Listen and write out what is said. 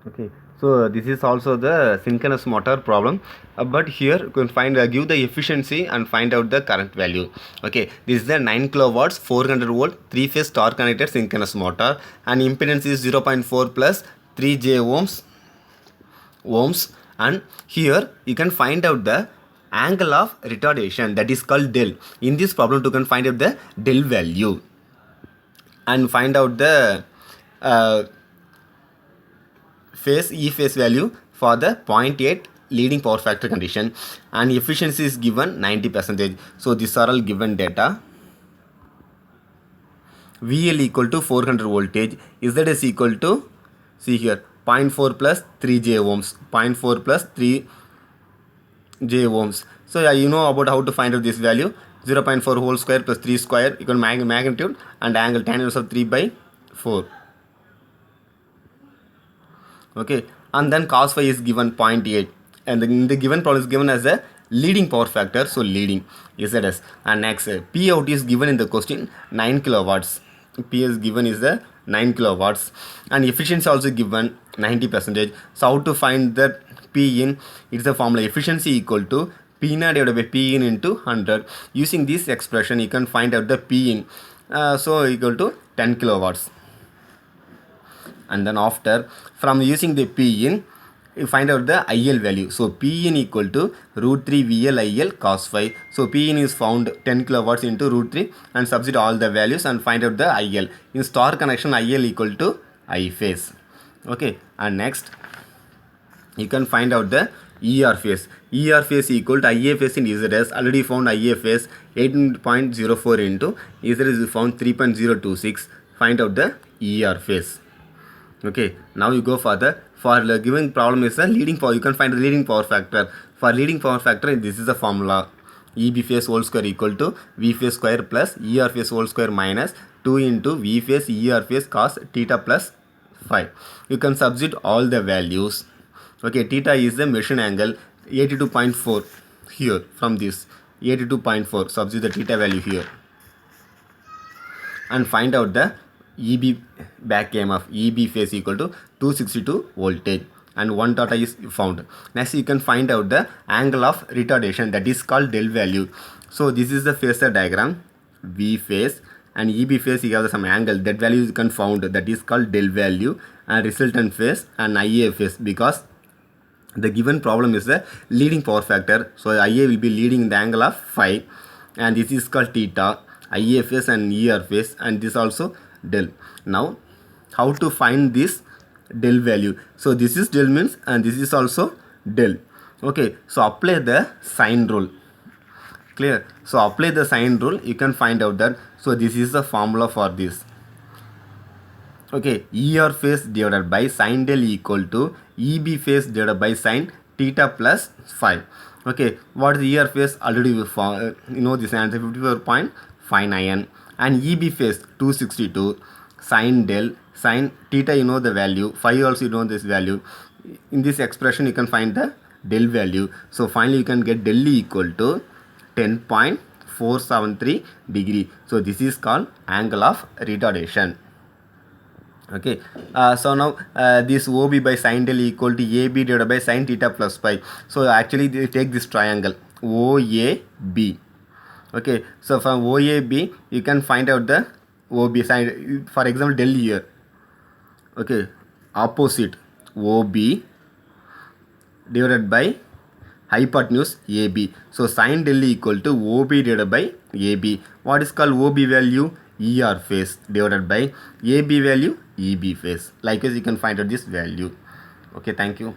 Okay, so this is also the synchronous motor problem, but here you can find give the efficiency and find out the current value. Okay, this is the 9 kilowatts 400 volt 3-phase star connected synchronous motor, and impedance is 0.4 plus 3 j ohms, and here you can find out the angle of retardation, that is called del. In this problem you can find out the del value and find out the phase value for the 0.8 leading power factor condition, and efficiency is given 90%. So these are all given data. VL equal to 400 voltage, Z is equal to, see here, 0.4 plus 3 j ohms, 0.4 plus 3 j ohms. So yeah, you know about how to find out this value. 0.4 whole square plus 3 square equal magnitude and angle tan inverse of 3 by 4. Okay, and then cos phi is given 0.8, and in the given problem is given as a leading power factor, so leading ZS. And next, P out is given in the question 9 kilowatts. P is given is the 9 kilowatts, and efficiency also given 90%. So how to find that P in? It's the formula efficiency equal to P naught divided by P in into 100. Using this expression, you can find out the P in. So equal to 10 kilowatts. And then after, from using the P in, you find out the IL value. So P in equal to root 3 VL IL cos phi. So P in is found 10 kilowatts into root 3 and substitute all the values and find out the IL. In star connection, IL equal to I phase. Okay, and next you can find out the ER phase. ER phase equal to IA phase in ZS. Already found IA phase 18.04 into ZS is found 3.026. Find out the ER phase. Okay, now you go for the given problem is the leading power. You can find the leading power factor. For leading power factor, this is the formula: EB phase whole square equal to V phase square plus ER phase whole square minus 2 into V phase ER phase cos theta plus phi. You can substitute all the values. Okay, theta is the machine angle 82.4 here. From this 82.4, substitute the theta value here and find out the EB back EMF. EB phase equal to 262 voltage and 1 data is found. Next you can find out the angle of retardation, that is called del value. So this is the phasor diagram. V phase and EB phase, you have some angle, that value you can found, that is called del value, and resultant phase and IA phase, because the given problem is the leading power factor. So IA will be leading the angle of phi, and this is called theta, IA phase and ER phase, and this also del. Now how to find this del value? So this is del means, and this is also del. Okay, so apply the sine rule. Clear? So apply the sine rule, you can find out that. So this is the formula for this. Okay, ER phase divided by sine del equal to EB phase divided by sine theta plus phi. Okay, what is ER phase? Already we found, you know this answer, 54.59, and EB phase 262, sine del, sine theta you know the value, phi also you know this value. In this expression you can find the del value. So finally you can get del equal to 10.473 degree. So this is called angle of retardation. Okay, so now this OB by sine del equal to AB divided by sine theta plus phi. So actually they take this triangle OAB. Okay, so from OAB you can find out the OB side. For example, del here. Okay, opposite OB divided by hypotenuse AB. So sine del equal to OB divided by AB. What is called OB value? ER phase divided by AB value, EB phase. Likewise you can find out this value. Okay, thank you.